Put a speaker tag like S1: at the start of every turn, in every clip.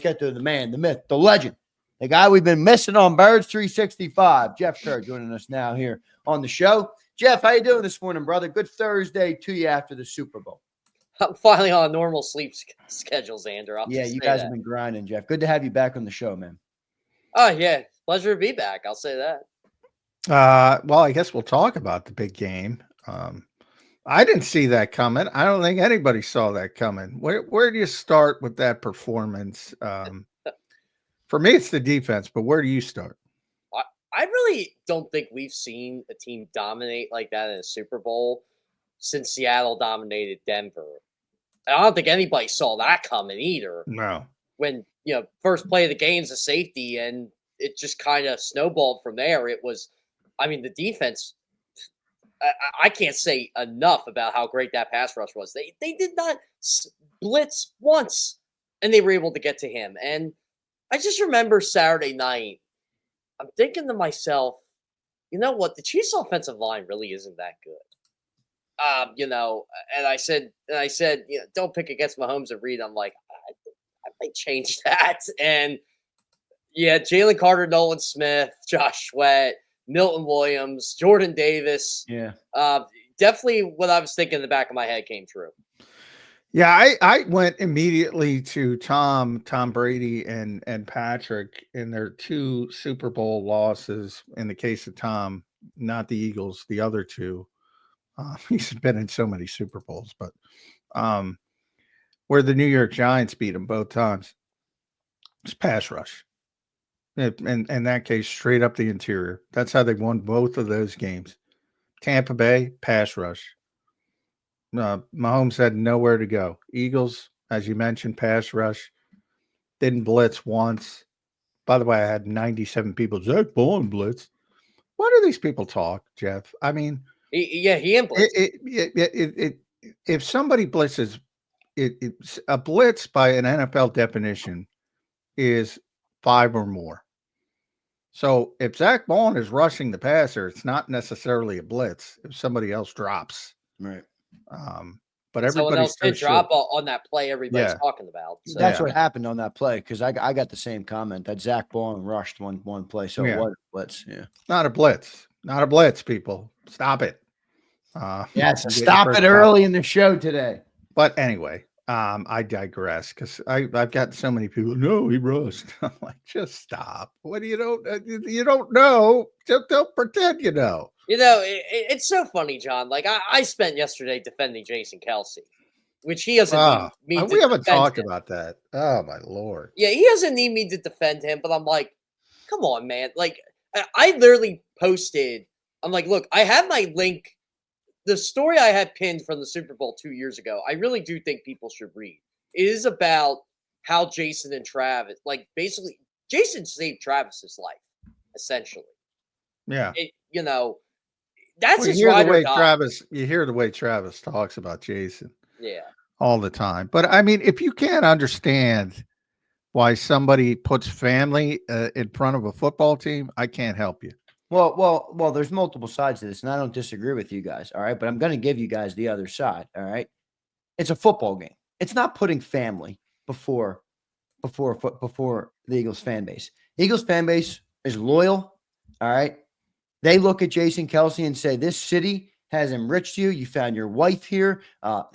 S1: get to the man, the myth, the legend, the guy we've been missing on Birds 365. Jeff Kerr joining us now here on the show. Jeff, how you doing this morning, brother? Good Thursday to you after the Super Bowl.
S2: I'm finally on a normal sleep schedule, Zander.
S1: Yeah, you guys have been grinding, Jeff. Good to have you back on the show, man.
S2: Oh, yeah. Pleasure to be back. I'll say that.
S3: Well, I guess we'll talk about the big game. I didn't see that coming. I don't think anybody saw that coming. Where do you start with that performance? For me, it's the defense, but where do you start?
S2: I really don't think we've seen a team dominate like that in a Super Bowl since Seattle dominated Denver. I don't think anybody saw that coming either.
S3: No.
S2: When, first play of the game is a safety, and it just kind of snowballed from there. It was, the defense, I can't say enough about how great that pass rush was. They did not blitz once, and they were able to get to him. And I just remember Saturday night, I'm thinking to myself, you know what? The Chiefs' offensive line really isn't that good. And I said, don't pick against Mahomes and Reed. I'm like, I might change that. And yeah, Jalen Carter, Nolan Smith, Josh Sweat, Milton Williams, Jordan Davis.
S1: Yeah.
S2: Definitely what I was thinking in the back of my head came true.
S3: Yeah, I went immediately to Tom Brady and Patrick in their 2 Super Bowl losses. In the case of Tom, not the Eagles, the other 2. He's been in so many Super Bowls, but where the New York Giants beat him both times. It's pass rush. And in that case, straight up the interior. That's how they won both of those games. Tampa Bay, pass rush. Mahomes had nowhere to go. Eagles, as you mentioned, pass rush. Didn't blitz once. By the way, I had 97 people. Zach Bowen blitz. Why do these people talk, Jeff? I mean,
S2: he blitzed.
S3: If somebody blitzes, it's a blitz by an NFL definition is 5 or more. So if Zach Bowen is rushing the passer, it's not necessarily a blitz if somebody else drops.
S1: Right.
S3: But everybody
S2: else did drop on that play everybody's talking about. So.
S1: That's what happened on that play, because I got the same comment that Zach Bowen rushed one play. So it was a blitz. Yeah.
S3: Not a blitz. Not a blitz, people. Stop it.
S1: Stop it early in the show today.
S3: But anyway, I digress because I've got so many people. No, he rushed. I'm like, just stop. What do you don't know? Don't pretend you know.
S2: It's so funny, John. Like I spent yesterday defending Jason Kelce, which he doesn't need me.
S3: We haven't talked about that. Oh my Lord.
S2: Yeah, he doesn't need me to defend him, but I'm like, come on, man. Like I literally posted. I'm like, look, I have my link. The story I had pinned from the Super Bowl 2 years ago, I really do think people should read. It is about how Jason and Travis, basically, Jason saved Travis's life, essentially.
S3: Yeah.
S2: That's his
S3: You hear the way Travis talks about Jason.
S2: Yeah.
S3: All the time. But I mean, if you can't understand why somebody puts family in front of a football team, I can't help you.
S1: Well, there's multiple sides to this, and I don't disagree with you guys, all right? But I'm going to give you guys the other side, all right? It's a football game. It's not putting family before the Eagles fan base. The Eagles fan base is loyal, all right? They look at Jason Kelce and say, this city has enriched you. You found your wife here.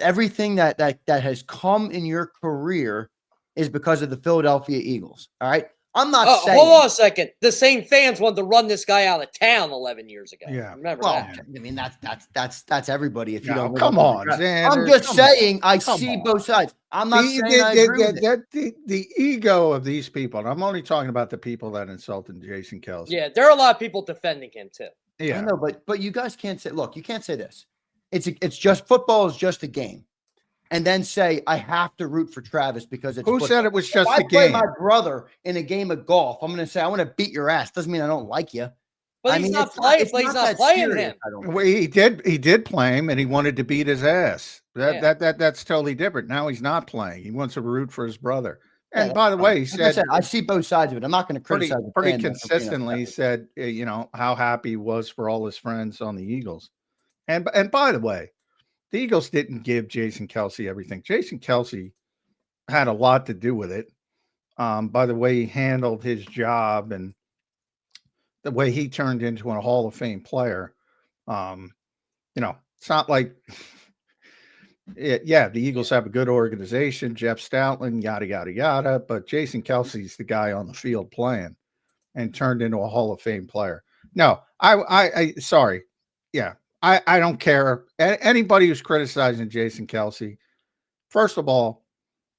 S1: Everything that has come in your career is because of the Philadelphia Eagles, all right? I'm not saying.
S2: Hold on a second. The same fans wanted to run this guy out of town 11 years ago.
S3: Yeah,
S2: remember that?
S1: I mean, that's everybody. If you don't,
S3: come on, Zander,
S1: I'm just saying. I see both sides. I'm not saying I agree with it.
S3: The ego of these people. And I'm only talking about the people that insulted Jason Kelce.
S2: Yeah, there are a lot of people defending him too.
S3: Yeah,
S1: I know, but you guys can't say. Look, you can't say this. It's just football is just a game. And then say, I have to root for Travis because it's
S3: Who
S1: football.
S3: said it was just a game?
S1: If I play my brother in a game of golf, I'm going to say, I want to beat your ass. Doesn't mean I don't like you.
S2: But he's not playing him.
S3: Well, he did play him, and he wanted to beat his ass. That's totally different. Now he's not playing. He wants to root for his brother. And by the way, he said,
S1: I see both sides of it. I'm not going to criticize
S3: pretty consistently. He said, how happy he was for all his friends on the Eagles. And by the way, the Eagles didn't give Jason Kelce everything. Jason Kelce had a lot to do with it. by the way he handled his job and the way he turned into a Hall of Fame player. It's not like, the Eagles have a good organization, Jeff Stoutland, yada, yada, yada, but Jason Kelce's the guy on the field playing and turned into a Hall of Fame player. No, I sorry. Yeah, I don't care. Anybody who's criticizing Jason Kelce, first of all,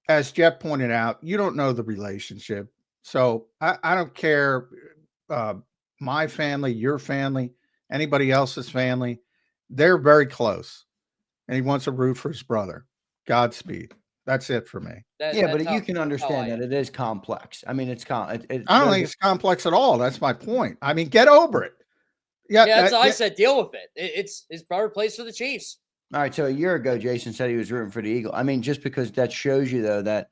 S3: as Jeff pointed out, you don't know the relationship. So I don't care. My family, your family, anybody else's family, they're very close. And he wants to root for his brother. Godspeed. That's it for me.
S1: But you can understand that it is complex. I mean, it's
S3: I don't think it's complex at all. That's my point. I mean, get over it.
S2: Yeah, that's what I said. Deal with it. It's his brother plays for the Chiefs.
S1: All right. So a year ago, Jason said he was rooting for the Eagle. I mean, just because that shows you, though, that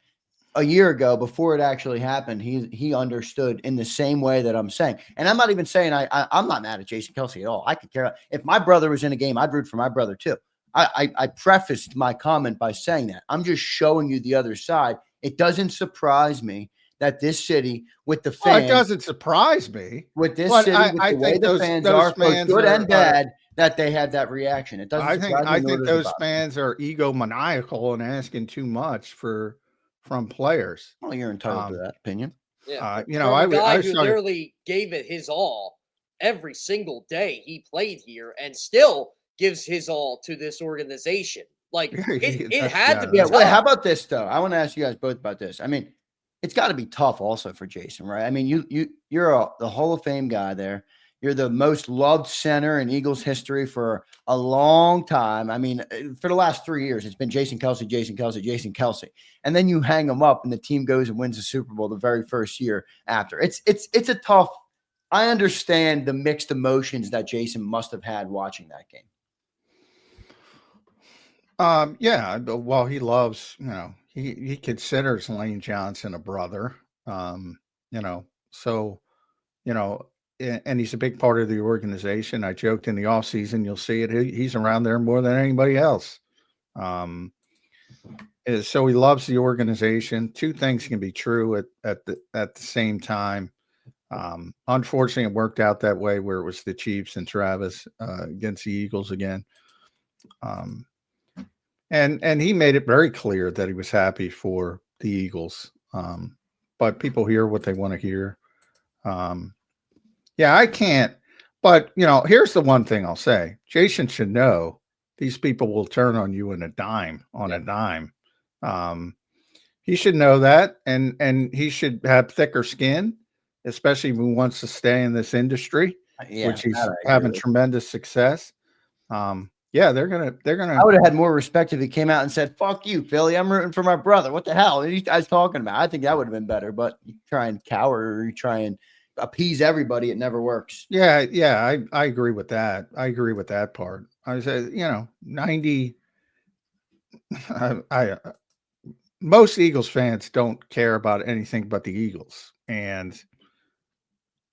S1: a year ago, before it actually happened, he understood in the same way that I'm saying. And I'm not even saying I'm not mad at Jason Kelce at all. I could care. If my brother was in a game, I'd root for my brother too. I prefaced my comment by saying that. I'm just showing you the other side. It doesn't surprise me that this city, with the fans,
S3: it doesn't surprise me.
S1: With this city, with the way the fans are, both good and bad, that they had that reaction. It doesn't.
S3: I think those fans are egomaniacal and asking too much from players.
S1: Well, you're entitled to that opinion.
S2: Yeah, I literally gave it his all every single day he played here, and still gives his all to this organization. Like it had to be.
S1: Wait, how about this though? I want to ask you guys both about this. I mean, it's got to be tough also for Jason, right? I mean, you're the Hall of Fame guy there. You're the most loved center in Eagles history for a long time. I mean, for the last 3 years, it's been Jason Kelce, Jason Kelce, Jason Kelce. And then you hang him up and the team goes and wins the Super Bowl the very first year after. It's a tough. I understand the mixed emotions that Jason must have had watching that game.
S3: Well, he loves, he considers Lane Johnson a brother, and he's a big part of the organization. I joked in the offseason, you'll see it. He's around there more than anybody else. So he loves the organization. Two things can be true at the same time. Unfortunately, it worked out that way where it was the Chiefs and Travis against the Eagles again. And he made it very clear that he was happy for the Eagles. But people hear what they want to hear. I can't. But, here's the one thing I'll say. Jason should know these people will turn on you on a dime. He should know that. And he should have thicker skin, especially if he wants to stay in this industry, which he's having tremendous success. They're gonna.
S1: I would have had more respect if he came out and said, "Fuck you, Philly. I'm rooting for my brother." What the hell are you guys talking about? I think that would have been better. But you try and cower or you try and appease everybody, it never works.
S3: I agree with that. I agree with that part. I said, 90. Most Eagles fans don't care about anything but the Eagles, and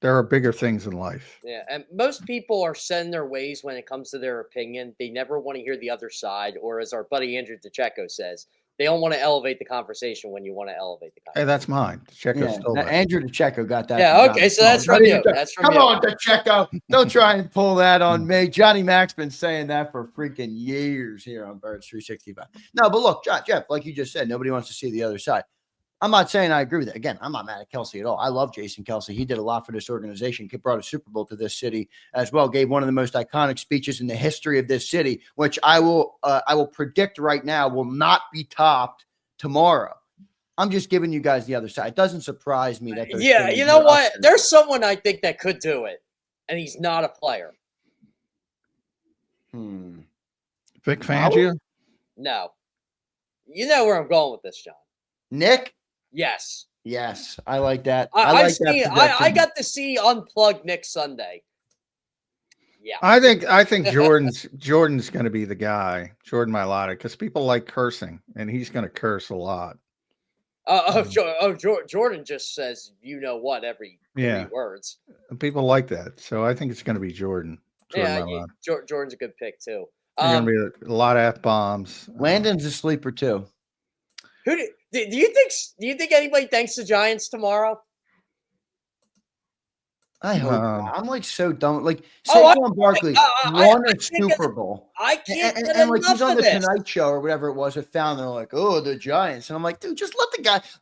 S3: there are bigger things in life.
S2: Yeah, and most people are set in their ways when it comes to their opinion. They never want to hear the other side, or as our buddy Andrew DeCecco says, they don't want to elevate the conversation when you want to elevate the conversation.
S3: Hey, that's mine. DeCecco's still there.
S1: Andrew DeCecco got that.
S2: Yeah, okay, so that's from you.
S1: Come on, DeCecco. Don't try and pull that on me. Johnny Mac's been saying that for freaking years here on Birds 365. No, but look, Jeff, like you just said, nobody wants to see the other side. I'm not saying I agree with it. Again, I'm not mad at Kelce at all. I love Jason Kelce. He did a lot for this organization. He brought a Super Bowl to this city as well. Gave one of the most iconic speeches in the history of this city, which I will predict right now will not be topped tomorrow. I'm just giving you guys the other side. It doesn't surprise me that.
S2: Yeah, you know what? There's someone I think that could do it, and he's not a player.
S3: Vic Fangio?
S2: No. You know where I'm going with this, John.
S1: Nick?
S2: Yes.
S1: I like that.
S2: I got to see Unplugged Nick Sunday. Yeah.
S3: I think Jordan's going to be the guy, Jordan Mailata, because people like cursing, and he's going to curse a lot.
S2: Jordan just says, you know what, every 3 words.
S3: People like that. So I think it's going to be Jordan.
S2: Jordan's a good pick, too.
S3: There's going to be a lot of F-bombs.
S1: Landon's a sleeper, too.
S2: Do you think anybody thanks the Giants tomorrow?
S1: I hope not. I'm like so done. Like
S2: Oh,
S1: Saquon Barkley
S2: I
S1: won a
S2: can't
S1: Super Bowl.
S2: I can't get
S1: And like he's
S2: enough
S1: on
S2: of
S1: the
S2: this.
S1: Tonight Show or whatever it was. I found they're like, oh, the Giants, and I'm like, dude, just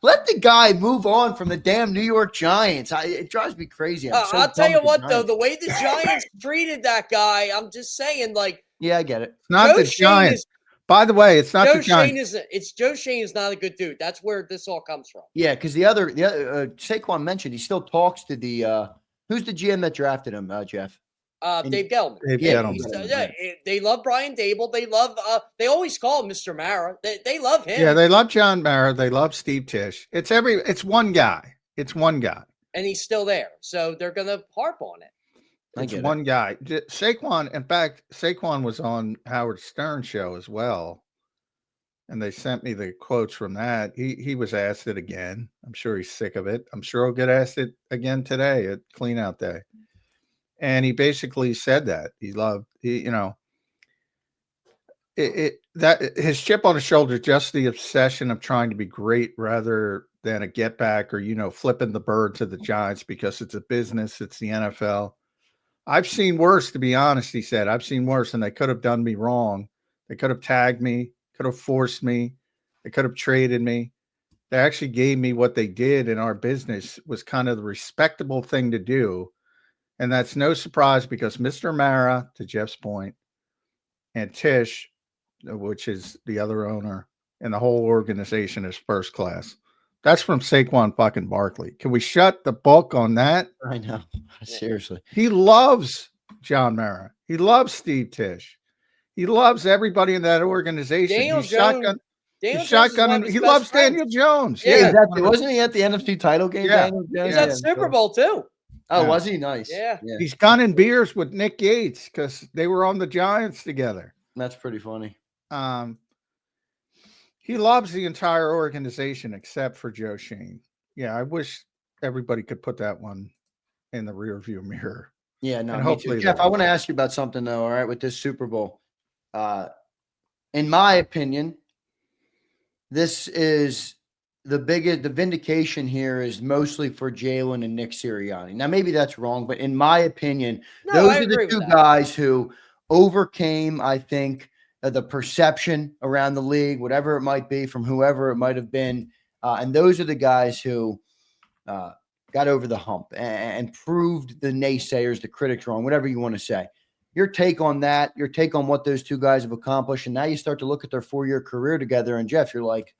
S1: let the guy move on from the damn New York Giants. It drives me crazy. I'm so
S2: I'll tell you
S1: done with
S2: what,
S1: the
S2: though,
S1: Giants.
S2: the way the Giants treated that guy, I'm just saying, like,
S1: Yeah, I get it.
S3: It's not
S2: Joe
S3: the
S2: Shane
S3: Giants.
S2: is
S3: By the way, it's not
S2: Joe
S3: the Giants.
S2: Joe Shane is not a good dude. That's where this all comes from.
S1: Yeah, because the other Saquon mentioned he still talks to the who's the GM that drafted him, Jeff?
S2: Dave Gettleman.
S3: Dave
S2: Yeah,
S3: Gettleman.
S2: they love Brian Dable. They love. They always call him Mr. Mara. They love him.
S3: Yeah, they love John Mara. They love Steve Tisch. It's one guy. It's one guy.
S2: And he's still there. So they're gonna harp on it.
S3: It's one guy. Saquon, in fact, Saquon was on Howard Stern's show as well. And they sent me the quotes from that. He was asked it again. I'm sure he's sick of it. I'm sure he'll get asked it again today at clean out day. And he basically said that that his chip on his shoulder, just the obsession of trying to be great rather than a get back or, flipping the bird to the Giants because it's a business. It's the NFL. I've seen worse, to be honest, he said. I've seen worse, and they could have done me wrong. They could have tagged me, could have forced me. They could have traded me. They actually gave me what they did in our business was kind of the respectable thing to do. And that's no surprise because Mr. Mara, to Jeff's point, and Tisch, which is the other owner, and the whole organization is first class. That's from Saquon fucking Barkley. Can we shut the book on that?
S1: I know. Seriously.
S3: He loves John Mara. He loves Steve Tisch. He loves everybody in that organization.
S2: Daniel
S3: He's
S2: Jones.
S3: shotgunning. He loves Daniel Jones.
S2: Yeah.
S1: Exactly. Wasn't he at the NFC title game?
S3: Yeah.
S1: Daniel Jones?
S2: He's at the Super Bowl too.
S1: Oh,
S3: Yeah.
S1: was he? Nice.
S2: Yeah.
S3: He's gunning beers with Nick Gates because they were on the Giants together.
S1: That's pretty funny.
S3: He loves the entire organization except for Joe Shane. Yeah, I wish everybody could put that one in the rearview mirror.
S1: Yeah, no.
S3: And
S1: Me
S3: hopefully
S1: too. Jeff, I want to ask you about something though. All right, with this Super Bowl, in my opinion, this is the biggest. The vindication here is mostly for Jalen and Nick Sirianni. Now, maybe that's wrong, but in my opinion, those are the two guys who overcame, I think, the perception around the league, whatever it might be, from whoever it might have been. And those are the guys who got over the hump and proved the naysayers, the critics wrong, whatever you want to say. Your take on that, your take on what those two guys have accomplished. And now you start to look at their 4-year career together. And Jeff, you're like,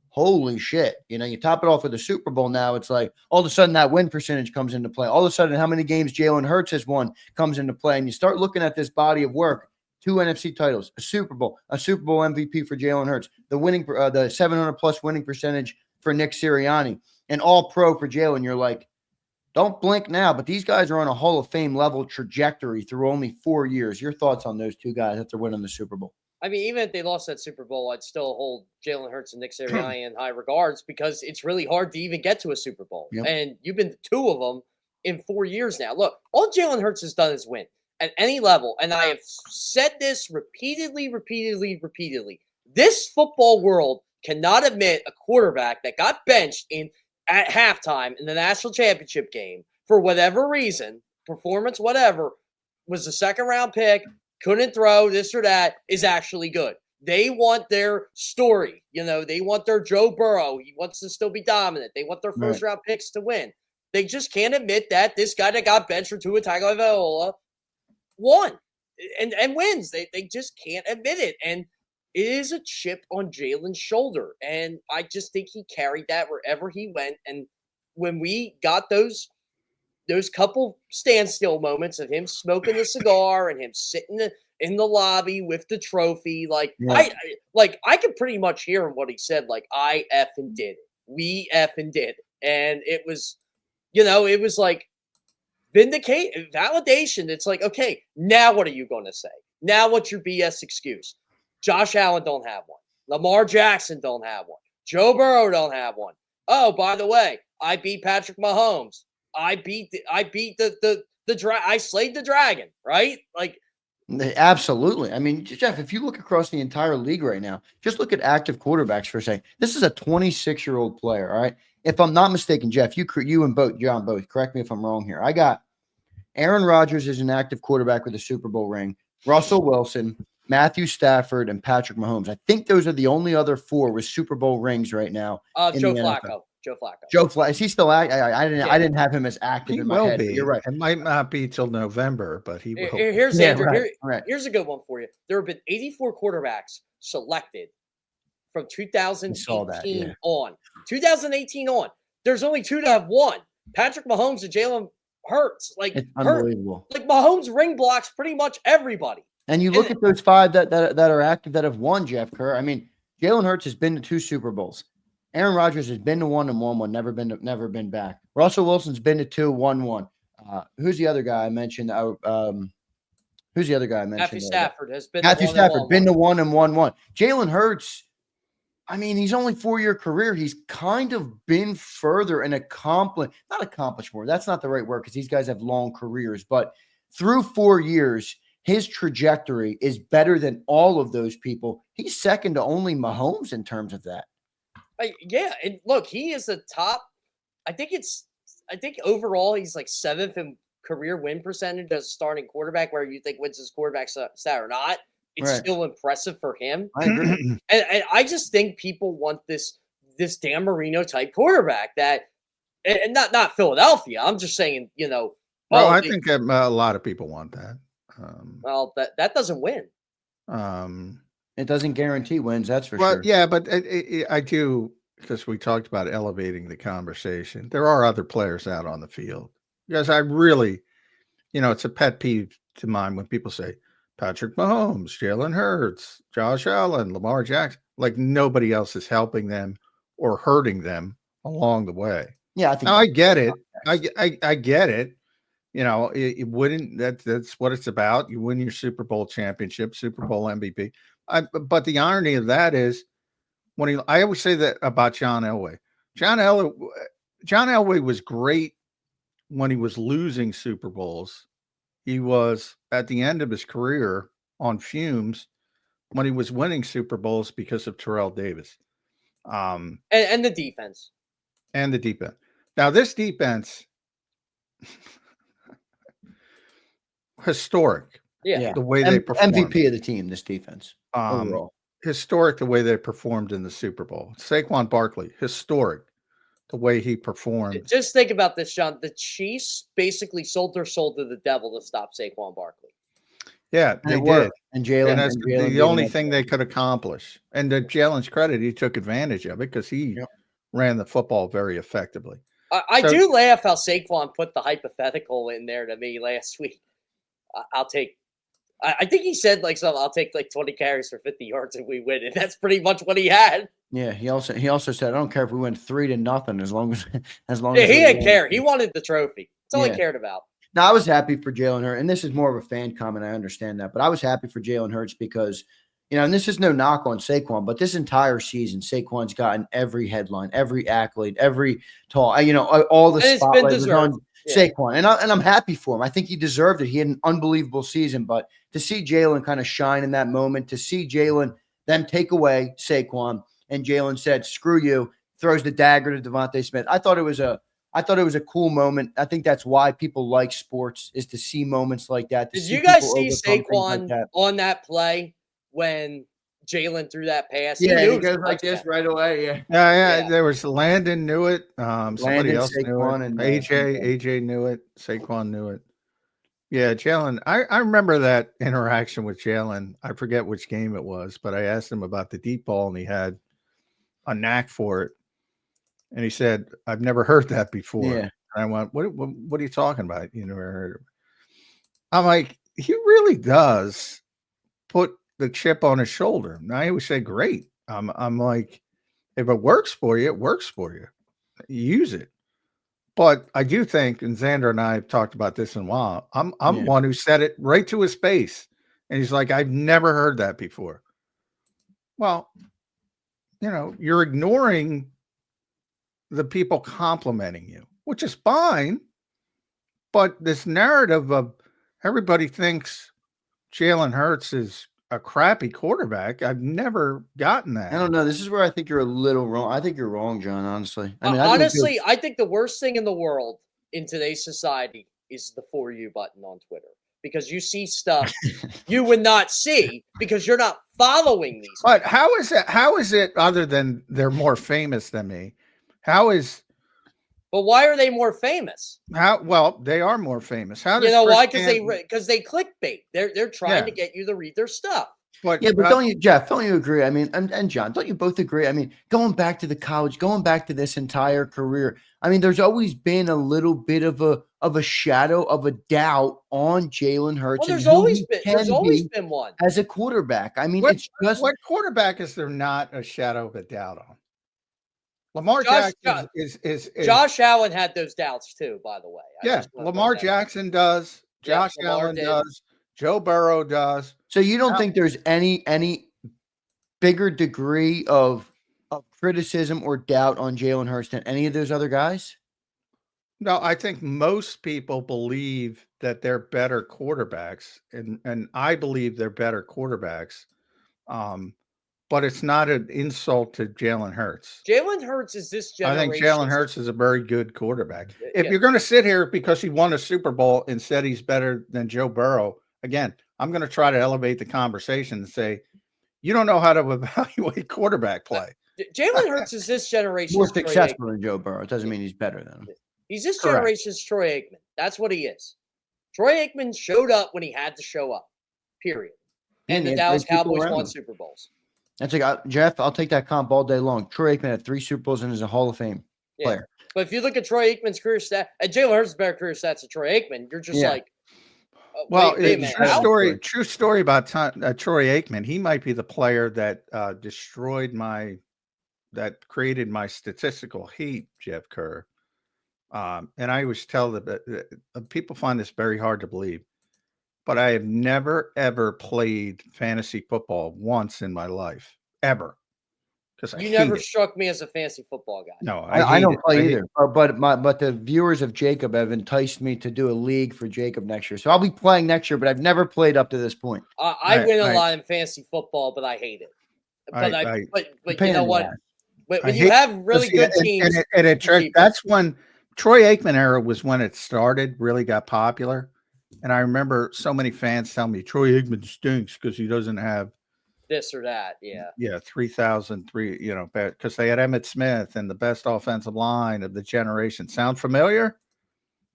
S1: holy shit. You top it off with the Super Bowl now. It's like all of a sudden that win percentage comes into play. All of a sudden, how many games Jalen Hurts has won comes into play. And you start looking at this body of work. 2 NFC titles, a Super Bowl MVP for Jalen Hurts, the 700+ winning percentage for Nick Sirianni, and all pro for Jalen. You're like, don't blink now, but these guys are on a Hall of Fame level trajectory through only 4 years. Your thoughts on those two guys after winning the Super Bowl?
S2: I mean, even if they lost that Super Bowl, I'd still hold Jalen Hurts and Nick Sirianni in high regards because it's really hard to even get to a Super Bowl.
S1: Yep.
S2: And you've been to 2 of them in 4 years now. Look, all Jalen Hurts has done is win. At any level, and I have said this repeatedly. This football world cannot admit a quarterback that got benched at halftime in the national championship game for whatever reason, performance, whatever, was a second-round pick, couldn't throw, this or that, is actually good. They want their story. They want their Joe Burrow. He wants to still be dominant. They want their first-round picks to win. They just can't admit that this guy that got benched for Tua Tagovailoa won and wins. They just can't admit it. And it is a chip on Jalen's shoulder. And I just think he carried that wherever he went. And when we got those couple standstill moments of him smoking the cigar and him sitting in the lobby with the trophy, I could pretty much hear him what he said, like, I effing did it. We effing did it. And it was, it was like, validation. It's like, okay, now what are you going to say? Now what's your BS excuse? Josh Allen don't have one. Lamar Jackson don't have one. Joe Burrow don't have one. Oh, by the way, I beat Patrick Mahomes. I slayed the dragon, right? Like,
S1: Absolutely. I mean, Jeff, if you look across the entire league right now, just look at active quarterbacks for a second. This is a 26-year-old player. All right. If I'm not mistaken, Jeff, you and John both. Correct me if I'm wrong here. I got Aaron Rodgers is an active quarterback with a Super Bowl ring. Russell Wilson, Matthew Stafford, and Patrick Mahomes. I think those are the only other 4 with Super Bowl rings right now in
S2: Joe
S1: the NFL.
S2: Flacco. Joe Flacco.
S1: Joe Flacco. Is he still active? I didn't
S2: Yeah.
S1: have him as active
S3: He
S1: in my
S3: will
S1: head. But
S3: be.
S1: you're right.
S3: It might not be till November, but he will.
S2: Here's
S1: Yeah,
S2: Andrew.
S1: right.
S2: Here's a good one for you. There have been 84 quarterbacks selected from 2018 on. 2018 on. There's only 2 that have won. Patrick Mahomes and Jalen Hurts. Like,
S1: It's unbelievable.
S2: Like Mahomes ring blocks pretty much everybody.
S1: And you look at those 5 that are active that have won, Jeff Kerr. I mean, Jalen Hurts has been to 2 Super Bowls. Aaron Rodgers has been to 1 and won one, never been back. Russell Wilson's been to 2, won 1. Who's the other guy I mentioned? Who's the other guy I mentioned?
S2: Matthew Stafford has been
S1: Matthew
S2: to 1
S1: Stafford
S2: and
S1: been to 1 and won 1. Jalen Hurts, I mean, he's only 4-year career. He's kind of been further and not accomplished more. That's not the right word because these guys have long careers. But through 4 years, his trajectory is better than all of those people. He's second to only Mahomes in terms of that.
S2: Yeah, and look, he is the top. I think overall he's like 7th in career win percentage as a starting quarterback. Where you think wins his quarterback stat or not, it's still impressive for him.
S1: I agree,
S2: and I just think people want this Dan Marino type quarterback that, and not Philadelphia. I'm just saying,
S3: Well, I think a lot of people want that.
S2: Well, that doesn't win.
S1: It doesn't guarantee wins, that's for
S3: Well,
S1: sure.
S3: yeah, but I do, because we talked about elevating the conversation. There are other players out on the field. Because I really, it's a pet peeve to mine when people say Patrick Mahomes, Jalen Hurts, Josh Allen, Lamar Jackson, like nobody else is helping them or hurting them along the way.
S1: Yeah, I think.
S3: Now, I get it. I get it. It wouldn't. That's what it's about. You win your Super Bowl championship, Super Bowl MVP. But the irony of that is, I always say that about John Elway. John Elway was great when he was losing Super Bowls. He was at the end of his career on fumes when he was winning Super Bowls because of Terrell Davis,
S2: and the defense.
S3: And the defense. Now this defense, historic.
S2: Yeah.
S3: The way they performed.
S1: MVP of the team, this defense. Overall.
S3: Historic the way they performed in the Super Bowl. Saquon Barkley, historic the way he performed.
S2: Just think about this, Sean. The Chiefs basically sold their soul to the devil to stop Saquon Barkley.
S3: Yeah, they did.
S1: And Jalen.
S3: That's the only thing they could accomplish. And to Jalen's credit, he took advantage of it because he ran the football very effectively.
S2: I do laugh how Saquon put the hypothetical in there to me last week. I think he said I'll take 20 carries for 50 yards if we win, and that's pretty much what he had.
S1: Yeah, he also said, I don't care if we went 3-0 as long as
S2: he didn't care. He wanted the trophy. That's all he cared about.
S1: Now, I was happy for Jalen Hurts, and this is more of a fan comment. I understand that, but I was happy for Jalen Hurts because, and this is no knock on Saquon, but this entire season, Saquon's gotten every headline, every accolade, every all the spotlight was on Saquon, and I'm happy for him. I think he deserved it. He had an unbelievable season, but to see Jalen kind of shine in that moment, to see Jalen them take away Saquon, and Jalen said, "Screw you," throws the dagger to Devontae Smith. I thought it was a cool moment. I think that's why people like sports, is to see moments like that.
S2: Did you guys see Saquon on that play when Jalen threw that pass?
S1: Yeah, he goes like this right away.
S3: Yeah. There was Landon knew it. Somebody else
S1: Saquon,
S3: knew it. AJ knew it. Saquon knew it. Yeah, Jalen. I remember that interaction with Jalen. I forget which game it was, but I asked him about the deep ball, and he had a knack for it. And he said, "I've never heard that before."
S1: Yeah.
S3: And I went, "What are you talking about? You never heard it?" I'm like, he really does put the chip on his shoulder. And I always say, "Great." I'm like, if it works for you, it works for you. Use it. But I do think, and Zander and I have talked about this in a while, I'm one who said it right to his face. And he's like, "I've never heard that before." Well, you're ignoring the people complimenting you, which is fine. But this narrative of everybody thinks Jalen Hurts is a crappy quarterback. I've never gotten
S1: I
S3: that.
S1: don't know. This is where I think you're a little wrong. I think you're wrong, John. Honestly, I mean, I think
S2: honestly, I think the worst thing in the world in today's society is the For You button on Twitter, because you see stuff you would not see because you're not following these.
S3: But how is it? How is it other than they're more famous than me? How is?
S2: But why are they more famous?
S3: How well they are more famous? How does
S2: You know
S3: Chris
S2: why?
S3: Canton-
S2: Because they clickbait. They're trying to get you to read their stuff.
S3: But,
S1: yeah, but don't you, Jeff? Don't you agree? I mean, and John, don't you both agree? I mean, going back to the college, going back to this entire career. I mean, there's always been a little bit of a shadow of a doubt on Jalen Hurts.
S2: Well,
S1: and
S2: there's
S1: who
S2: always
S1: he
S2: been
S1: can
S2: there's always
S1: be
S2: been one.
S1: as a quarterback. I mean,
S3: what,
S1: it's just
S3: what quarterback is there not a shadow of a doubt on? Lamar
S2: Josh-
S3: Jackson is
S2: Josh Allen had those doubts too, by the way. I
S3: yeah.
S2: just wanna
S3: Lamar
S2: put that-
S3: Jackson does.
S2: Yeah,
S3: Josh
S2: Lamar
S3: Allen
S2: did.
S3: does. Joe Burrow does.
S1: so you don't
S3: Now-
S1: think there's any bigger degree of criticism or doubt on Jalen Hurts than any of those other guys?
S3: No, I think most people believe that they're better quarterbacks, and I believe they're better quarterbacks. But it's not an insult to Jalen Hurts.
S2: Jalen Hurts is this
S3: I
S2: generation.
S3: think Jalen Hurts is a very good quarterback. If
S2: Yeah.
S3: you're going to sit here because he won a Super Bowl and said he's better than Joe Burrow, again, I'm going to try to elevate the conversation and say, you don't know how to evaluate quarterback play.
S2: Jalen Hurts is this generation's
S1: More
S2: Troy
S1: successful
S2: Aikman.
S1: than Joe Burrow. It doesn't mean he's better than him.
S2: He's this
S3: Correct.
S2: generation's Troy Aikman. That's what he is. Troy Aikman showed up when he had to show up. Period. And
S1: Yeah,
S2: the
S1: he had
S2: Dallas
S1: great people
S2: Cowboys
S1: around
S2: won
S1: him.
S2: Super Bowls.
S1: That's like Jeff. I'll take that comp all day long. Troy Aikman had 3 Super Bowls and is a Hall of Fame
S2: Yeah.
S1: player.
S2: But if you look at Troy Aikman's career stat, and Jalen Hurts' better career stats than Troy Aikman, you're just
S1: Yeah.
S2: like,
S3: Well,
S2: wait a minute. how?
S3: true story about Troy Aikman. He might be the player that that created my statistical heat, Jeff Kerr. And I always tell that people find this very hard to believe, but I have never, ever played fantasy football once in my life, ever. Because
S2: You never struck me as a fantasy football guy.
S3: No,
S1: I don't play
S3: I hate
S1: either. But the viewers of JAKIB have enticed me to do a league for JAKIB next year. So I'll be playing next year, but I've never played up to this point.
S2: I win a lot in fantasy football, but I hate it. But
S1: Pain
S2: you know
S1: in the
S2: what?
S1: ass.
S2: When you have really good teams,
S3: that's when Troy Aikman era was when it started, really got popular. And I remember so many fans tell me Troy Aikman stinks because he doesn't have
S2: this or that. Yeah.
S3: 3,003, because they had Emmitt Smith and the best offensive line of the generation. Sound familiar,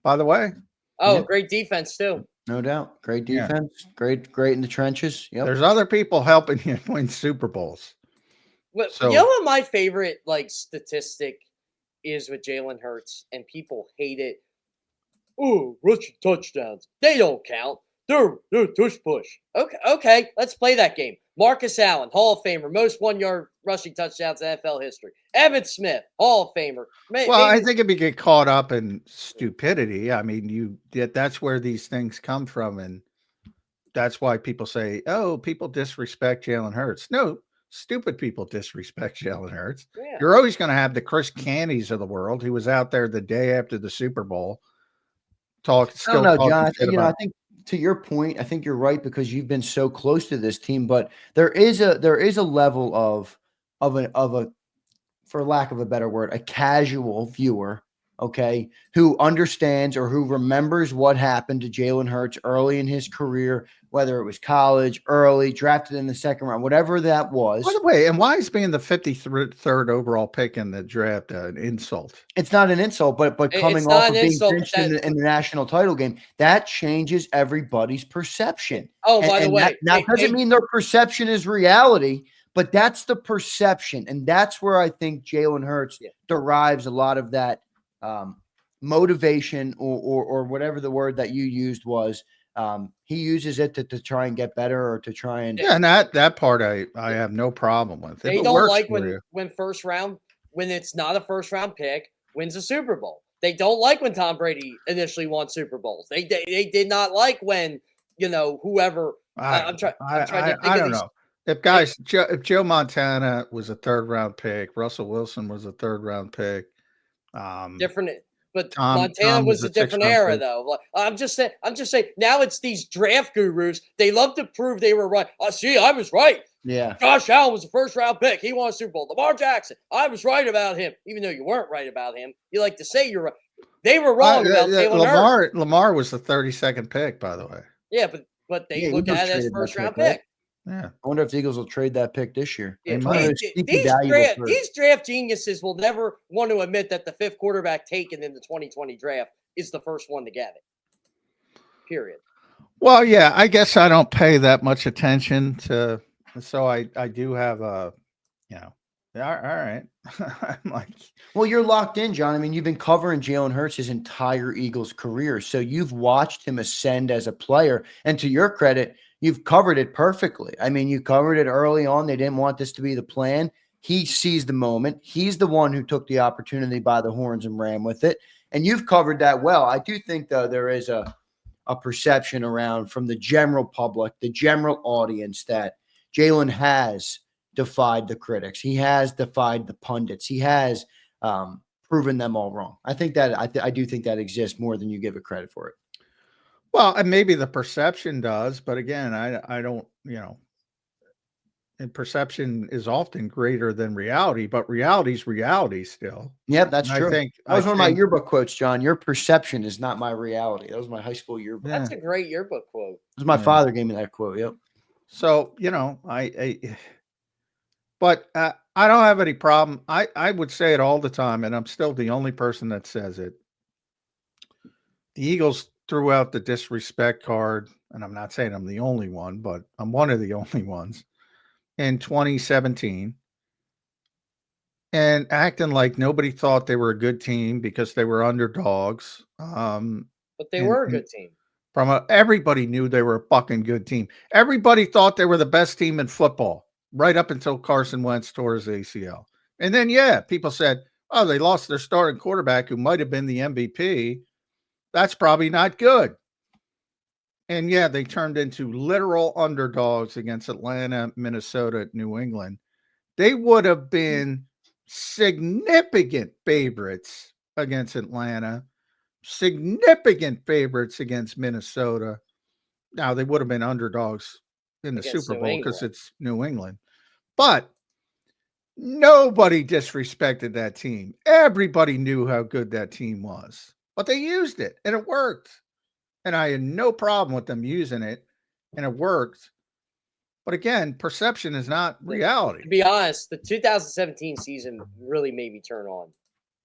S3: by the way?
S2: Oh,
S1: Yeah.
S2: great defense too.
S1: No doubt. Great
S3: Yeah.
S1: defense. Great in the trenches. Yep.
S3: There's other people helping you win Super Bowls.
S2: But
S3: So-
S2: you know what my favorite statistic is with Jalen Hurts, and people hate it. Ooh, rushing touchdowns. They don't count. They're tush push. Okay, let's play that game. Marcus Allen, Hall of Famer, most 1-yard rushing touchdowns in NFL history. Evan Smith, Hall of Famer.
S3: Well, I think if you get caught up in stupidity, I mean, that's where these things come from, and that's why people say, "Oh, people disrespect Jalen Hurts." No, stupid people disrespect Jalen Hurts.
S2: Yeah.
S3: You're always going to have the Chris Cannys of the world who was out there the day after the Super Bowl.
S1: I don't know, John.
S3: About,
S1: I think to your point, I think you're right because you've been so close to this team, but there is a level of a, for lack of a better word, a casual viewer, okay, who understands or who remembers what happened to Jalen Hurts early in his career, whether it was college, early, drafted in the second round, whatever that was.
S3: By the way, and why is being the 53rd overall pick in the draft an insult?
S1: It's not an insult, but coming off of being benched in the national title game, that changes everybody's perception.
S2: Oh, by the way,
S1: that doesn't mean their perception is reality, but that's the perception, and that's where I think Jalen Hurts derives a lot of that motivation or whatever the word that you used was. He uses it to try and get better or to try and
S3: and that part I have no problem with.
S2: They don't like when first round, when it's not a first round pick, wins a Super Bowl. They don't like when Tom Brady initially won Super Bowls. They did not like when whoever. I'm trying to think
S3: I
S2: of
S3: don't
S2: these.
S3: know. If Joe Montana was a 3rd round pick, Russell Wilson was a 3rd round pick.
S2: Different. But
S3: Tom
S2: Montana was
S3: was
S2: a
S3: a
S2: different
S3: six-round
S2: era,
S3: pick.
S2: though. Like, I'm just saying. Now it's these draft gurus. They love to prove they were right. Oh, see, I was right.
S1: Yeah.
S2: Josh Allen was a first-round pick. He won a Super Bowl. Lamar Jackson, I was right about him, even though you weren't right about him. You like to say you're right. They were wrong about Jalen Hurts.
S3: Lamar was the 32nd pick, by the way.
S2: Yeah, but they look
S1: Eagles
S2: at it as
S1: traded that
S2: first-round
S1: right?
S2: pick.
S3: Yeah.
S1: I wonder if the Eagles will trade that pick this year.
S2: Yeah,
S3: They might.
S2: these draft geniuses will never want to admit that the 5th quarterback taken in the 2020 draft is the first one to get it. Period.
S3: Well, yeah, I guess I don't pay that much attention to, so I do have a, all right. I'm like,
S1: well, you're locked in, John. I mean, you've been covering Jalen Hurts his entire Eagles career, so you've watched him ascend as a player. And to your credit, you've covered it perfectly. I mean, you covered it early on. They didn't want this to be the plan. He sees the moment. He's the one who took the opportunity by the horns and ran with it. And you've covered that well. I do think, though, there is a perception around from the general public, the general audience, that Jalen has defied the critics. He has defied the pundits. He has proven them all wrong. I think that I do think that exists more than you give it credit for it.
S3: well, and maybe the perception does, but again, I don't, and perception is often greater than reality, but reality's reality still.
S1: Yeah, that's
S3: And
S1: true.
S3: I think
S1: That was one of my yearbook quotes, John. Your perception is not my reality. That was my high school yearbook.
S3: Yeah.
S2: That's a great yearbook quote.
S1: It was my
S3: Yeah.
S1: father gave me that quote. Yep.
S3: So, but I don't have any problem. I would say it all the time, and I'm still the only person that says it. The Eagles threw out the disrespect card, and I'm not saying I'm the only one, but I'm one of the only ones in 2017, and acting like nobody thought they were a good team because they were underdogs.
S2: But they were a good team.
S3: Everybody knew they were a fucking good team. Everybody thought they were the best team in football right up until Carson Wentz tore his ACL. And then, people said, oh, they lost their starting quarterback who might have been the MVP. That's probably not good. And they turned into literal underdogs against Atlanta, Minnesota, New England. They would have been significant favorites against Atlanta, significant favorites against Minnesota. Now, they would have been underdogs in the Super Bowl because it's New England. But nobody disrespected that team. Everybody knew how good that team was. But they used it, and it worked. And I had no problem with them using it, and it worked. But again, perception is not reality.
S2: To be honest, the 2017 season really made me turn on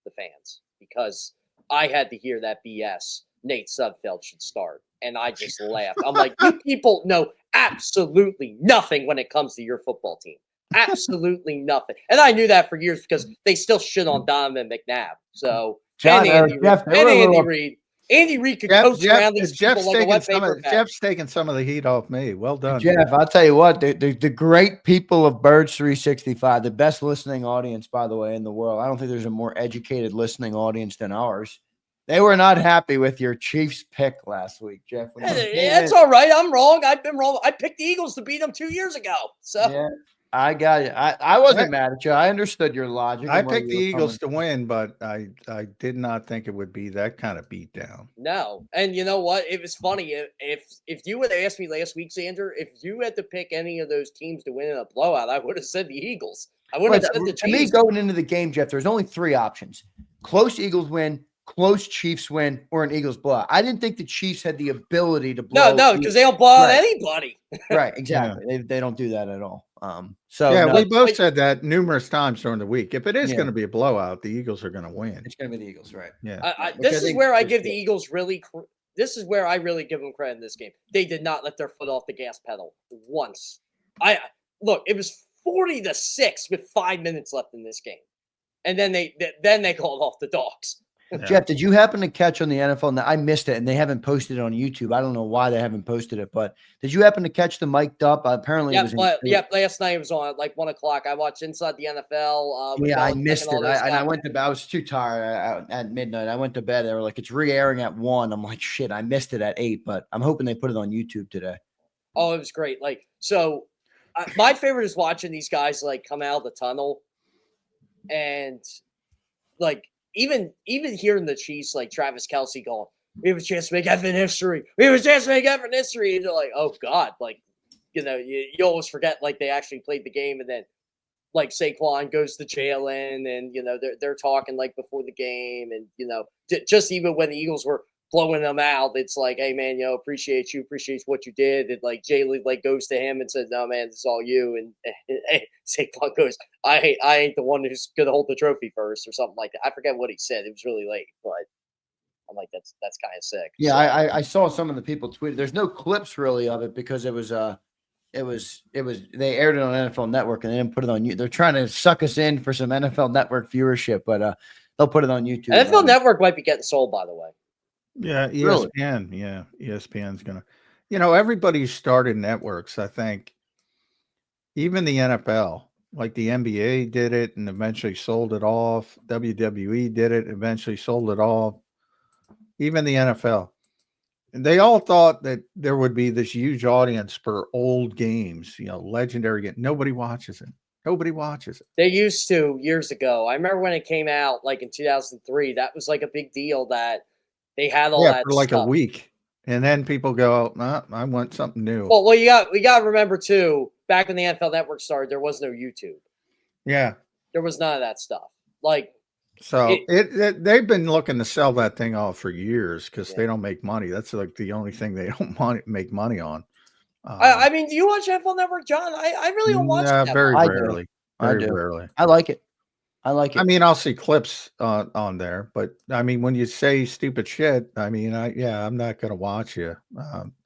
S2: the fans because I had to hear that BS. Nate Sudfeld should start. And I just laughed. I'm like, you people know absolutely nothing when it comes to your football team. Absolutely nothing. And I knew that for years because they still shit on Donovan McNabb. So,
S1: John,
S2: Andy Reid. Andy Reid could coach around these people like a wet paper bag.
S3: Jeff's taking some of the heat off me. Well done,
S1: Jeff. I'll tell you what, the great people of Birds 365, the best listening audience, by the way, in the world. I don't think there's a more educated listening audience than ours. They were not happy with your Chiefs pick last week, Jeff.
S2: That's all right. I'm wrong. I've been wrong. I picked the Eagles to beat them 2 years ago. So
S1: yeah, I got it. I wasn't mad at you. I understood your logic.
S3: I picked the Eagles to win, but I did not think it would be that kind of beat down.
S2: No. And you know what? It was funny. If you would have asked me last week, Zander, if you had to pick any of those teams to win in a blowout, I would have said the Eagles. I wouldn't have said the Chiefs.
S1: To me, going into the game, Jeff, there's only 3 options. Close Eagles win, close Chiefs win, or an Eagles blowout. I didn't think the Chiefs had the ability to blow.
S2: No, because they don't blow out anybody.
S1: Right, exactly. Yeah. They don't do that at all.
S3: We both said that numerous times during the week. If it is going to be a blowout, the Eagles are going to win.
S1: It's going to be the Eagles, right?
S2: Yeah. This is where I give the Eagles this is where I really give them credit in this game. They did not let their foot off the gas pedal once. Look, it was 40-6 with 5 minutes left in this game. And then they called off the dogs.
S1: Yeah. Jeff, did you happen to catch on the NFL? Now, I missed it, and they haven't posted it on YouTube. I don't know why they haven't posted it, but did you happen to catch the mic'd up? Apparently,
S2: last night it was on at like 1 o'clock. I watched Inside the NFL.
S1: I missed it. I went to bed. I was too tired at midnight. I went to bed. They were like, it's re-airing at 1. I'm like, shit, I missed it at 8, but I'm hoping they put it on YouTube today.
S2: Oh, it was great. My favorite is watching these guys come out of the tunnel and even hearing the Chiefs like Travis Kelce going, we have a chance to make effing history. We have a chance to make effing history. And you're like, oh God, like, you know, you always forget like they actually played the game, and then like Saquon goes to jail and you know they're talking like before the game, and you know just even when the Eagles were blowing them out, it's like, hey man, you know, appreciate what you did, and like Jalen like goes to him and says, no man, this is all you, and Saquon goes, I ain't the one who's gonna hold the trophy first or something like that. I forget what he said. It was really late, but I'm like, that's kind of sick.
S1: Yeah,
S2: So,
S1: I saw some of the people tweet. There's no clips really of it because it was they aired it on NFL Network and they didn't put it on you. They're trying to suck us in for some NFL Network viewership, but they'll put it on YouTube.
S2: NFL Network might be getting sold, by the way.
S3: Yeah,
S1: Really?
S3: ESPN. Yeah, ESPN's gonna. You know, everybody started networks. I think even the NFL, like the NBA, did it and eventually sold it off. WWE did it, eventually sold it off. Even the NFL. And they all thought that there would be this huge audience for old games, you know, legendary game. Nobody watches it. Nobody watches it.
S2: They used to years ago. I remember when it came out, like in 2003. That was like a big deal that they had all that
S3: for like
S2: stuff.
S3: a week, and then people go, nah, I want something new.
S2: Well, we got to remember too. Back when the NFL Network started, there was no YouTube.
S3: Yeah,
S2: there was none of that stuff. Like,
S3: so they've been looking to sell that thing off for years because
S2: Yeah.
S3: they don't make money. That's like the only thing they don't make money on.
S2: I mean, do you watch NFL Network, John? I really don't watch it that
S3: very
S2: much.
S3: rarely.
S1: I
S3: Very
S1: do.
S3: rarely.
S1: I like it. I like it.
S3: I mean, I'll see clips on there, but I mean, when you say stupid shit, I mean, I'm not going to watch you.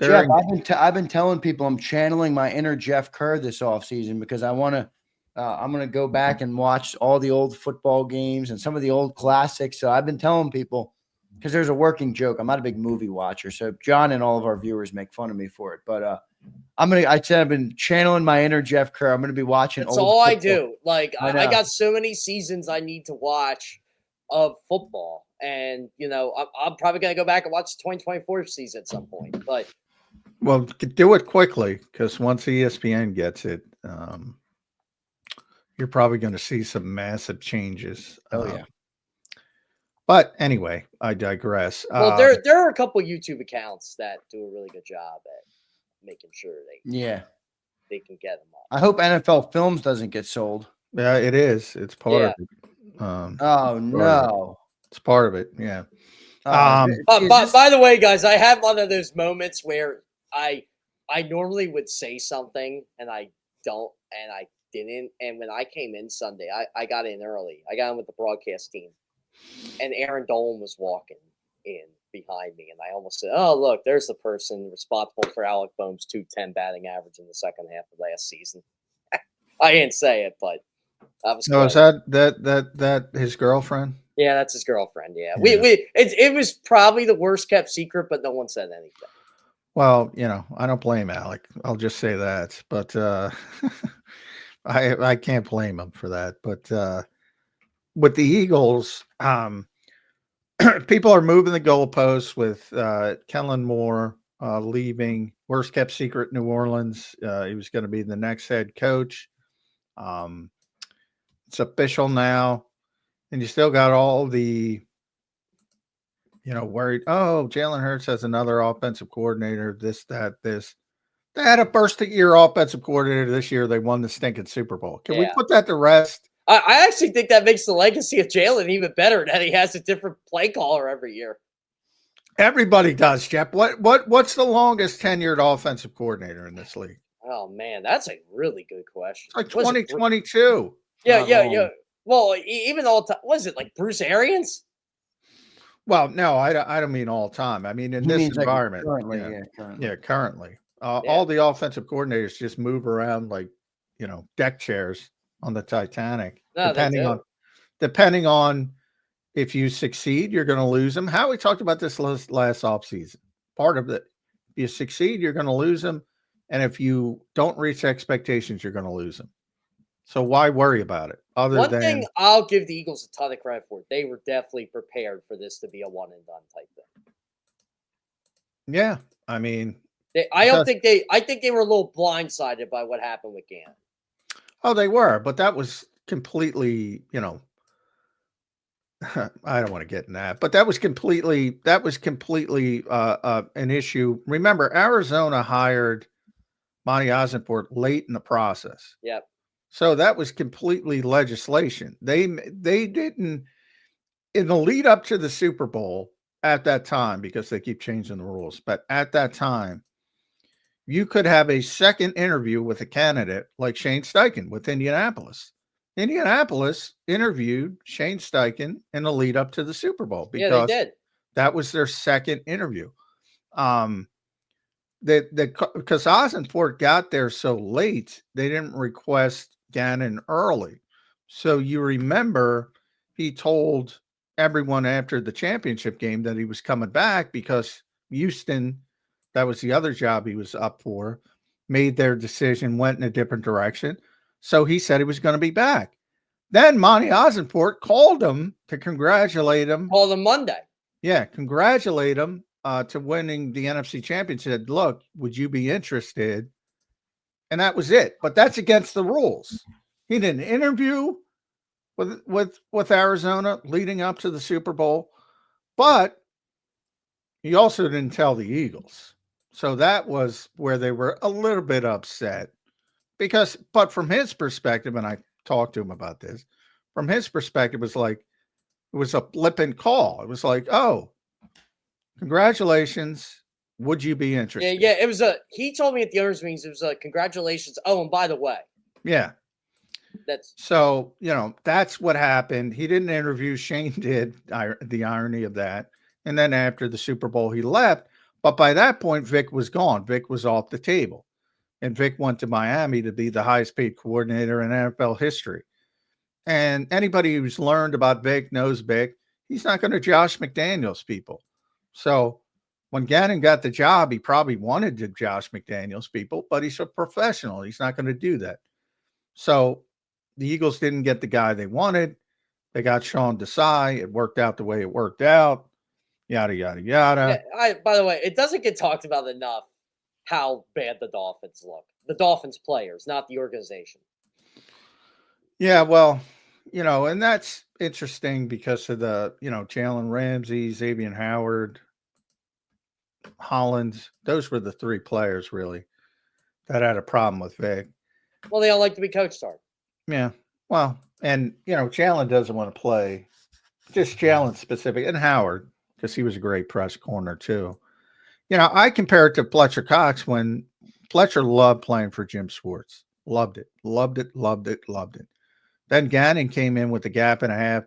S1: Jeff, I've been telling people I'm channeling my inner Jeff Kerr this offseason because I want to. I'm going to go back and watch all the old football games and some of the old classics. So I've been telling people because there's a working joke. I'm not a big movie watcher, so John and all of our viewers make fun of me for it. But I said I've been channeling my inner Jeff Kerr. I'm going to be watching.
S2: That's
S1: old
S2: all
S1: football.
S2: I do. Like I got so many seasons I need to watch of football, and you know I'm probably going to go back and watch the 2024 season at some point. But
S3: well, do it quickly because once ESPN gets it, you're probably going to see some massive changes.
S1: Oh yeah.
S3: But anyway, I digress.
S2: Well, there are a couple YouTube accounts that do a really good job at making sure they can get them up.
S1: I hope NFL Films doesn't get sold.
S3: Yeah, it is. It's part of it.
S1: Oh no,
S3: it's part of it. Yeah.
S2: By the way, guys, I had one of those moments where I normally would say something and I don't, and I didn't. And when I came in Sunday, I got in early. I got in with the broadcast team, and Aaron Dolan was walking in behind me, and I almost said, "Oh, look, there's the person responsible for Alec Bohm's .210 batting average in the second half of last season." I didn't say it, but I was.
S3: No, is that his girlfriend?
S2: Yeah, that's his girlfriend. Yeah. It was probably the worst kept secret, but no one said anything.
S3: Well, you know, I don't blame Alec. I'll just say that, but I can't blame him for that. But with the Eagles, people are moving the goalposts with Kellen Moore leaving. Worst kept secret, New Orleans. He was going to be the next head coach. It's official now. And you still got all the, worried. Oh, Jalen Hurts has another offensive coordinator. This. They had a first-year offensive coordinator this year. They won the stinking Super Bowl. Can we put that to rest?
S2: I actually think that makes the legacy of Jalen even better that he has a different play caller every year.
S3: Everybody does, Jeff. What's the longest tenured offensive coordinator in this league?
S2: Oh man, that's a really good question.
S3: It's like 2022.
S2: Yeah. Well, even all time, was it like Bruce Arians?
S3: Well, no, I don't mean all time. I mean in this environment.
S1: Like currently,
S3: currently. All the offensive coordinators just move around like, deck chairs on the Titanic.
S2: No,
S3: depending on if you succeed, you're going to lose them. Howie talked about this last offseason. Part of it, if you succeed, you're going to lose them. And if you don't reach expectations, you're going to lose them. So why worry about it?
S2: One thing I'll give the Eagles a ton of credit for, they were definitely prepared for this to be a one and done type thing.
S3: Yeah, I mean,
S2: I think they were a little blindsided by what happened with Gannon.
S3: Oh, they were, but that was completely, I don't want to get in that, but that was completely an issue. Remember, Arizona hired Monty Ossenfort late in the process.
S2: Yep.
S3: So that was completely legislation. They didn't, in the lead up to the Super Bowl at that time, because they keep changing the rules, but at that time, you could have a second interview with a candidate like Shane Steichen with Indianapolis. Indianapolis interviewed Shane Steichen in the lead up to the Super Bowl
S2: Yeah, they
S3: because
S2: did.
S3: that was their second interview. Because Ossenfort got there so late, they didn't request Gannon early. So you remember he told everyone after the championship game that he was coming back because Houston, that was the other job he was up for, made their decision, went in a different direction. So he said he was going to be back. Then Monty Ossenfort called him to congratulate him.
S2: Called him Monday.
S3: Yeah, congratulate him to winning the NFC Championship. Said, look, would you be interested? And that was it. But that's against the rules. He did an interview with Arizona leading up to the Super Bowl, but he also didn't tell the Eagles. So that was where they were a little bit upset but from his perspective, and I talked to him about this, from his perspective, it was a flippant call. It was like, oh, congratulations. Would you be interested?
S2: Yeah. He told me at the owners' meetings, it was a congratulations. Oh, and by the way.
S3: Yeah. So, that's what happened. He didn't interview. Shane did, the irony of that. And then after the Super Bowl, he left. But by that point, Vic was gone. Vic was off the table. And Vic went to Miami to be the highest paid coordinator in NFL history. And anybody who's learned about Vic knows Vic. He's not going to Josh McDaniels people. So when Gannon got the job, he probably wanted to Josh McDaniels people, but he's a professional. He's not going to do that. So the Eagles didn't get the guy they wanted. They got Sean Desai. It worked out the way it worked out. Yada, yada, yada.
S2: Yeah, by the way, it doesn't get talked about enough how bad the Dolphins look. The Dolphins players, not the organization.
S3: Yeah, well, and that's interesting because of the, Jalen Ramsey, Xavier Howard, Hollins. Those were the three players, really, that had a problem with Vic.
S2: Well, they all like to be coached hard.
S3: Yeah. Well, and, Jalen doesn't want to play, just Jalen specific, and Howard, because he was a great press corner, too. I compare it to Fletcher Cox when Fletcher loved playing for Jim Schwartz. Loved it. Then Gannon came in with the gap and a half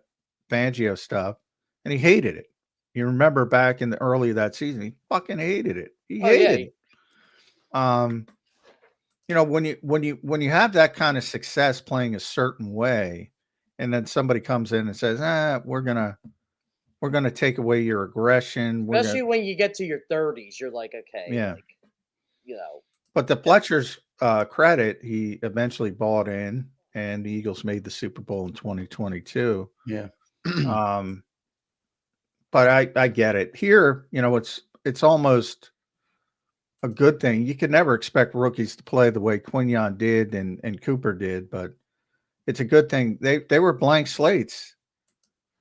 S3: Fangio stuff, and he hated it. You remember back in the early of that season, he fucking hated it. He hated it. When you have that kind of success playing a certain way, and then somebody comes in and says, we're gonna take away your aggression.
S2: Especially when you get to your 30s, you're like, okay,
S3: yeah.
S2: But
S3: the Fletcher's credit, he eventually bought in, and the Eagles made the Super Bowl in 2022.
S1: Yeah.
S3: But I get it. Here, it's almost a good thing. You can never expect rookies to play the way Quinyon did and Cooper did, but it's a good thing. They were blank slates.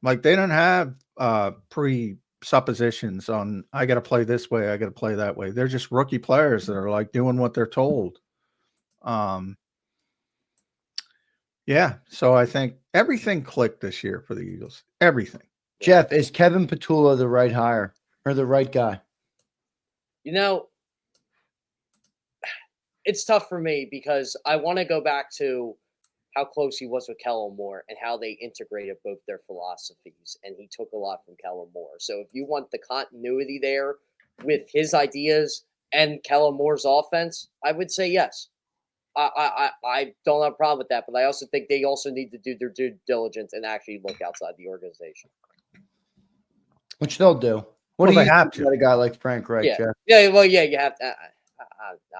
S3: Like, they don't have presuppositions on, I got to play this way, I got to play that way. They're just rookie players that are like doing what they're told. Yeah. So I think everything clicked this year for the Eagles. Everything.
S1: Jeff, is Kevin Petula the right hire or the right guy?
S2: It's tough for me because I want to go back to how close he was with Kellen Moore and how they integrated both their philosophies. And he took a lot from Kellen Moore. So if you want the continuity there with his ideas and Kellen Moore's offense, I would say yes. I don't have a problem with that, but I also think they also need to do their due diligence and actually look outside the organization.
S1: Which they'll do. What do you have to? A guy like Frank Reich,
S2: yeah.
S1: Jeff?
S2: Yeah, well, yeah, you have to. I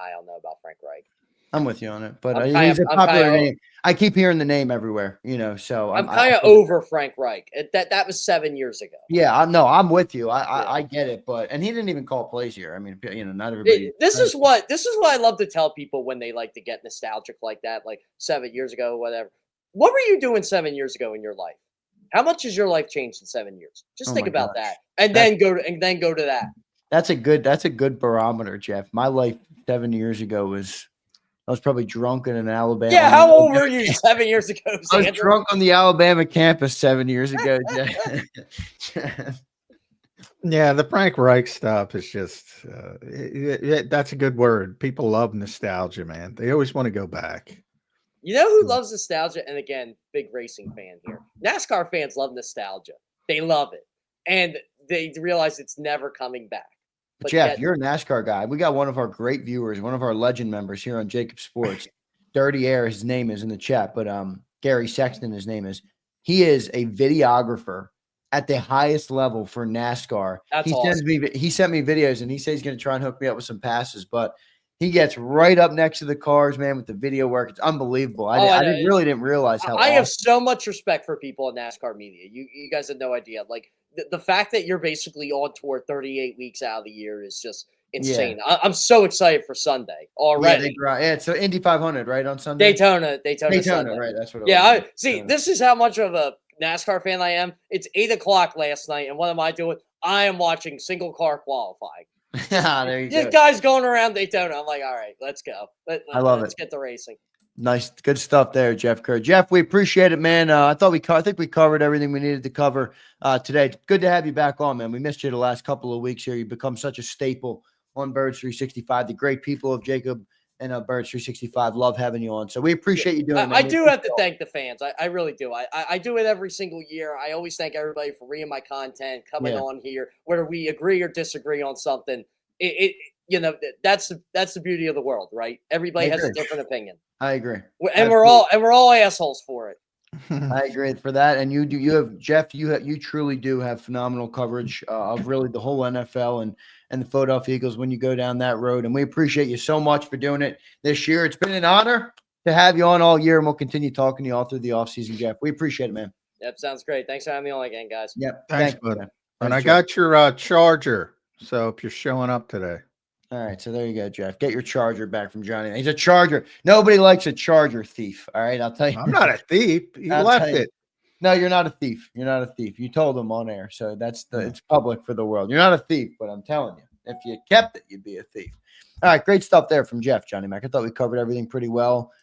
S2: don't know about Frank Reich.
S1: I'm with you on it, but he's a popular name. I keep hearing the name everywhere, so
S2: I'm kind of over Frank Reich. That was 7 years ago.
S1: Yeah, I'm with you. I get it, and he didn't even call plays here. I mean, not everybody.
S2: This is what I love to tell people when they like to get nostalgic like that, like 7 years ago, whatever. What were you doing 7 years ago in your life? How much has your life changed in 7 years? Just
S1: Oh
S2: think
S1: my
S2: about
S1: gosh.
S2: that, and then go to that.
S1: That's a good barometer, Jeff. My life 7 years ago I was probably drunk in an Alabama.
S2: Yeah, how old were you 7 years ago,
S1: I was
S2: Zander?
S1: drunk on the Alabama campus 7 years ago, Jeff.
S3: Yeah, the Frank Reich stuff is just that's a good word. People love nostalgia, man. They always want to go back.
S2: You know who loves nostalgia? And again, big racing fan here. NASCAR fans love nostalgia. They love it. And they realize it's never coming back. But
S1: Jeff,
S2: yet,
S1: you're a NASCAR guy. We got one of our great viewers, one of our legend members here on JAKIB Sports. Dirty Air, his name is in the chat, but Gary Sexton, his name is. He is a videographer at the highest level for NASCAR.
S2: That's
S1: He
S2: awesome.
S1: he sent me videos, and he says he's going to try and hook me up with some passes, but he gets right up next to the cars, man, with the video work. It's unbelievable. I really didn't realize how
S2: I have
S1: awesome.
S2: so much respect for people in NASCAR media. You guys have no idea. Like the fact that you're basically on tour 38 weeks out of the year is just insane. I'm so excited for Sunday already.
S1: Yeah, so Indy 500, right, on Sunday?
S2: Daytona Sunday.
S1: Right? That's what it
S2: Yeah,
S1: was.
S2: see, this is how much of a NASCAR fan I am. It's 8:00 last night, and what am I doing? I am watching single car qualifying.
S1: There you go.
S2: This guy's going around Daytona. I'm like, all right, let's go.
S1: I love
S2: Let's
S1: it.
S2: get to racing.
S1: Nice, good stuff there, Jeff Kerr. Jeff, we appreciate it, man. I think we covered everything we needed to cover today. Good to have you back on, man. We missed you the last couple of weeks here. You've become such a staple on Birds 365. The great people of JAKIB and Birds 365 love having you on. So we appreciate you doing it, man.
S2: I do have to thank the fans. I really do. I do it every single year. I always thank everybody for reading my content, coming on here, whether we agree or disagree on something. That's the beauty of the world, right? Everybody has a different opinion.
S1: I agree.
S2: And we're all assholes for it.
S1: I agree for that. And you have Jeff, you truly do have phenomenal coverage of really the whole NFL and the Philadelphia Eagles when you go down that road. And we appreciate you so much for doing it this year. It's been an honor to have you on all year, and we'll continue talking to you all through the offseason, Jeff. We appreciate it, man.
S2: Yep, sounds great. Thanks for having me on again, guys.
S1: Yep.
S3: Thanks, bud.
S1: Man.
S3: And I got your charger. So if you're showing up today.
S1: All right, so there you go, Jeff. Get your charger back from Johnny. He's a charger. Nobody likes a charger thief. All right, I'll tell you.
S3: I'm not a thief. You left it.
S1: No, you're not a thief. You're not a thief. You told them on air, so it's public for the world. You're not a thief, but I'm telling you, if you kept it, you'd be a thief. All right, great stuff there from Jeff, Johnny Mac. I thought we covered everything pretty well.